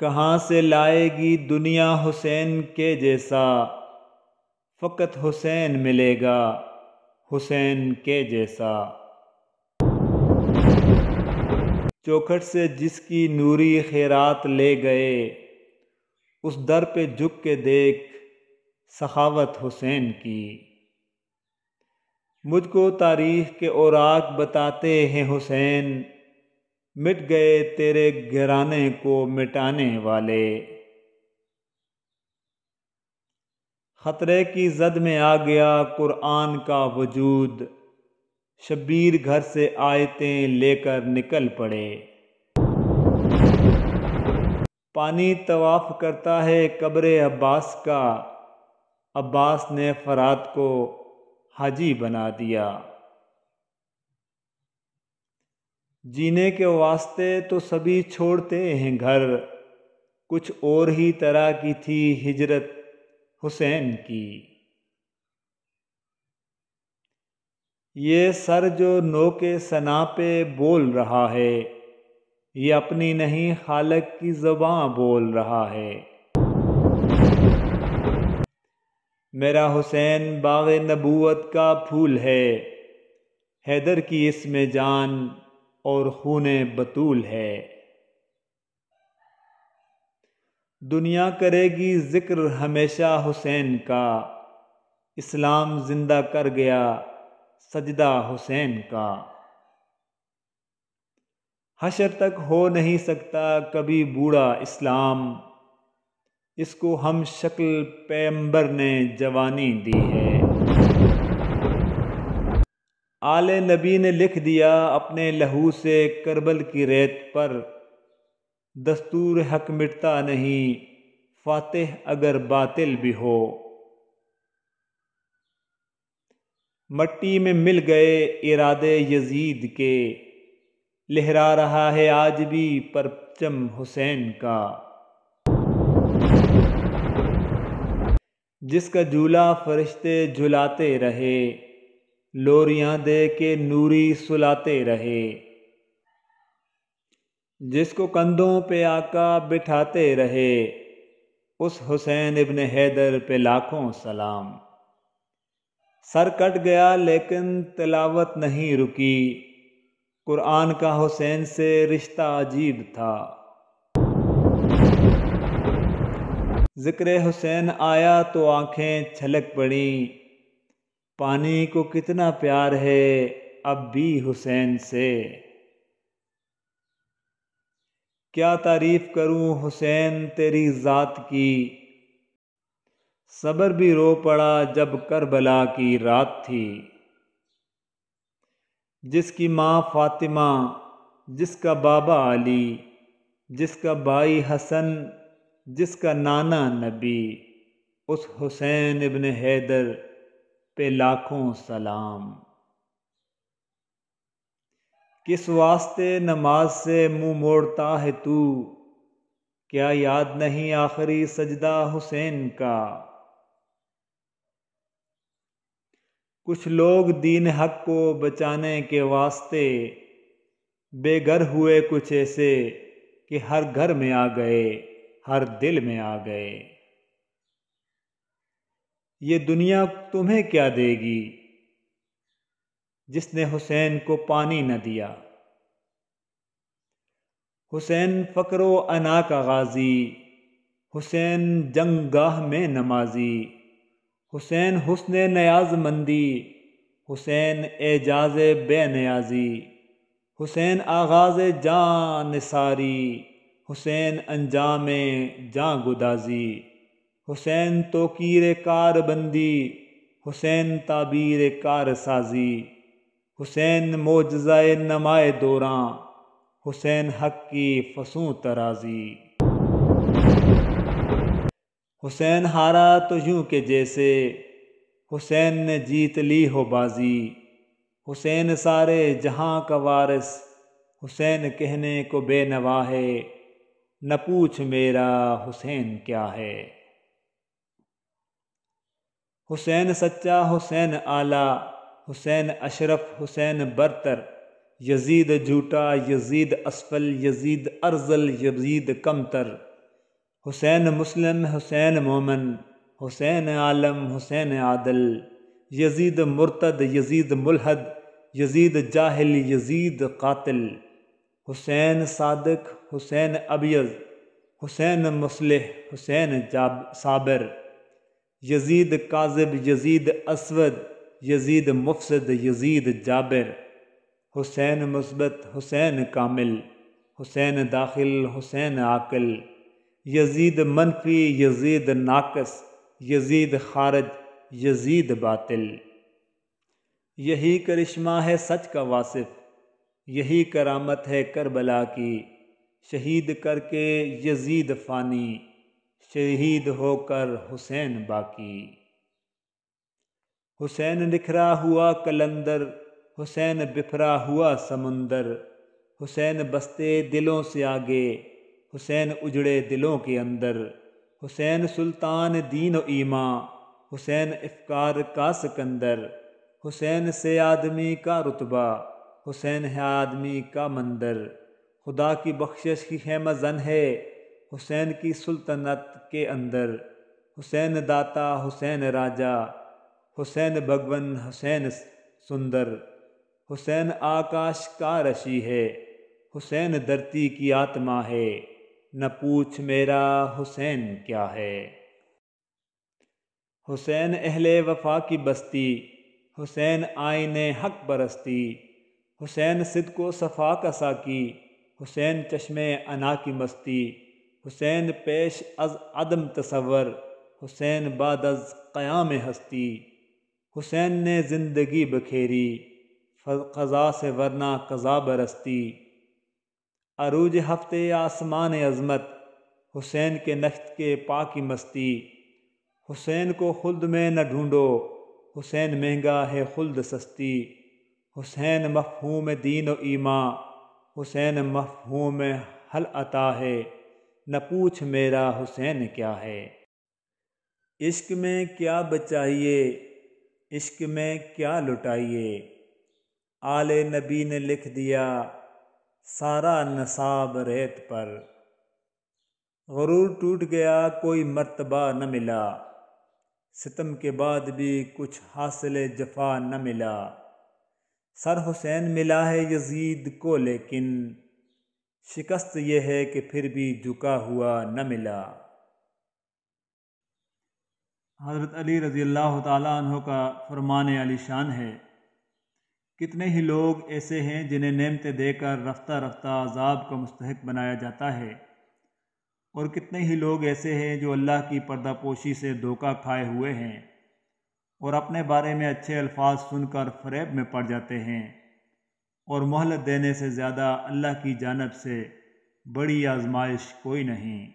کہاں سے لائے گی دنیا حسین کے جیسا، فقط حسین ملے گا حسین کے جیسا۔ چوکھٹ سے جس کی نوری خیرات لے گئے، اس در پہ جھک کے دیکھ سخاوت حسین کی۔ مجھ کو تاریخ کے اوراق بتاتے ہیں حسین، مٹ گئے تیرے گھرانے کو مٹانے والے۔ خطرے کی زد میں آ گیا قرآن کا وجود، شبیر گھر سے آیتیں لے کر نکل پڑے۔ پانی طواف کرتا ہے قبر عباس کا، عباس نے فرات کو حاجی بنا دیا۔ جینے کے واسطے تو سبھی چھوڑتے ہیں گھر، کچھ اور ہی طرح کی تھی ہجرت حسین کی۔ یہ سر جو نوکے ثنا پہ بول رہا ہے، یہ اپنی نہیں خالق کی زباں بول رہا ہے۔ میرا حسین باغ نبوت کا پھول ہے، حیدر کی اس میں جان اور خون بطول ہے۔ دنیا کرے گی ذکر ہمیشہ حسین کا، اسلام زندہ کر گیا سجدہ حسین کا۔ حشر تک ہو نہیں سکتا کبھی بوڑھا اسلام، اس کو ہم شکل پیغمبر نے جوانی دی ہے۔ آل نبی نے لکھ دیا اپنے لہو سے کربل کی ریت پر، دستور حق مٹتا نہیں فاتح اگر باطل بھی ہو۔ مٹی میں مل گئے ارادے یزید کے، لہرا رہا ہے آج بھی پرچم حسین کا۔ جس کا جھولا فرشتے جھلاتے رہے، لوریاں دے کے نوری سلاتے رہے۔ جس کو کندھوں پہ آقا بٹھاتے رہے، اس حسین ابن حیدر پہ لاکھوں سلام۔ سر کٹ گیا لیکن تلاوت نہیں رکی، قرآن کا حسین سے رشتہ عجیب تھا۔ ذکر حسین آیا تو آنکھیں چھلک پڑیں، پانی کو کتنا پیار ہے اب بھی حسین سے۔ کیا تعریف کروں حسین تیری ذات کی، صبر بھی رو پڑا جب کربلا کی رات تھی۔ جس کی ماں فاطمہ، جس کا بابا علی، جس کا بھائی حسن، جس کا نانا نبی، اس حسین ابن حیدر پہ لاکھوں سلام۔ کس واسطے نماز سے منہ موڑتا ہے تو، کیا یاد نہیں آخری سجدہ حسین کا۔ کچھ لوگ دین حق کو بچانے کے واسطے بے گھر ہوئے، کچھ ایسے کہ ہر گھر میں آ گئے ہر دل میں آ گئے۔ یہ دنیا تمہیں کیا دے گی جس نے حسین کو پانی نہ دیا۔ حسین فقر و انا کا غازی، حسین جنگ گاہ میں نمازی، حسین حسن نیاز مندی، حسین اعجاز بے نیازی، حسین آغاز جاں نثاری، حسین انجام جاں گدازی، حسین توقیر کار بندی، حسین تعبیر کار سازی، حسین معجزہ نمائے دوراں، حسین حق کی فصوں ترازی۔ حسین ہارا تو یوں کہ جیسے حسین نے جیت لی ہو بازی، حسین سارے جہاں کا وارث، حسین کہنے کو بے نوا ہے، نہ پوچھ میرا حسین کیا ہے۔ حسین سچا، حسین اعلیٰ، حسین اشرف، حسین برتر، یزید جھوٹا، یزید اسفل، یزید ارذل، یزید کمتر، حسین مسلم، حسین مومن، حسین عالم، حسین عادل، یزید مرتد، یزید ملحد، یزید جاہل، یزید قاتل، حسین صادق، حسین ابیض، حسین مصلح، حسین صابر، یزید کاذب، یزید اسود، یزید مفسد، یزید جابر، حسین مثبت، حسین کامل، حسین داخل، حسین عاقل، یزید منفی، یزید ناقص، یزید خارج، یزید باطل۔ یہی کرشمہ ہے سچ کا واصف، یہی کرامت ہے کربلا کی، شہید کر کے یزید فانی، شہید ہو کر حسین باقی۔ حسین نکھرا ہوا قلندر، حسین بکھرا ہوا سمندر، حسین بستے دلوں سے آگے، حسین اجڑے دلوں کے اندر، حسین سلطان دین و ایمان، حسین افکار کا سکندر، حسین سے آدمی کا رتبہ، حسین ہے آدمی کا مندر، خدا کی بخشش کی خیمہ زن ہے حسین کی سلطنت کے اندر، حسین داتا، حسین راجا، حسین بھگون، حسین سندر، حسین آکاش کا رشی ہے، حسین دھرتی کی آتما ہے، نہ پوچھ میرا حسین کیا ہے۔ حسین اہل وفا کی بستی، حسین آئین حق پرستی، حسین صدق و صفا کا ساقی، حسین چشم انا کی مستی، حسین پیش از عدم تصور، حسین بعد از قیام ہستی، حسین نے زندگی بکھیری قضا سے ورنہ قضا برستی، عروج ہفتے آسمان عظمت، حسین کے نشت کے پا کی مستی، حسین کو خلد میں نہ ڈھونڈو، حسین مہنگا ہے خلد سستی، حسین مفہوم دین و ایمان، حسین مفہوم حل عطا ہے، نہ پوچھ میرا حسین کیا ہے۔ عشق میں کیا بچائیے، عشق میں کیا لٹائیے، آل نبی نے لکھ دیا سارا نصاب ریت پر، غرور ٹوٹ گیا کوئی مرتبہ نہ ملا، ستم کے بعد بھی کچھ حاصل جفا نہ ملا، سر حسین ملا ہے یزید کو لیکن شکست یہ ہے کہ پھر بھی جھکا ہوا نہ ملا۔ حضرت علی رضی اللہ تعالیٰ عنہ کا فرمان علی شان ہے، کتنے ہی لوگ ایسے ہیں جنہیں نعمتیں دے کر رفتہ رفتہ عذاب کا مستحق بنایا جاتا ہے، اور کتنے ہی لوگ ایسے ہیں جو اللہ کی پردہ پوشی سے دھوکہ کھائے ہوئے ہیں اور اپنے بارے میں اچھے الفاظ سن کر فریب میں پڑ جاتے ہیں، اور مہلت دینے سے زیادہ اللہ کی جانب سے بڑی آزمائش کوئی نہیں۔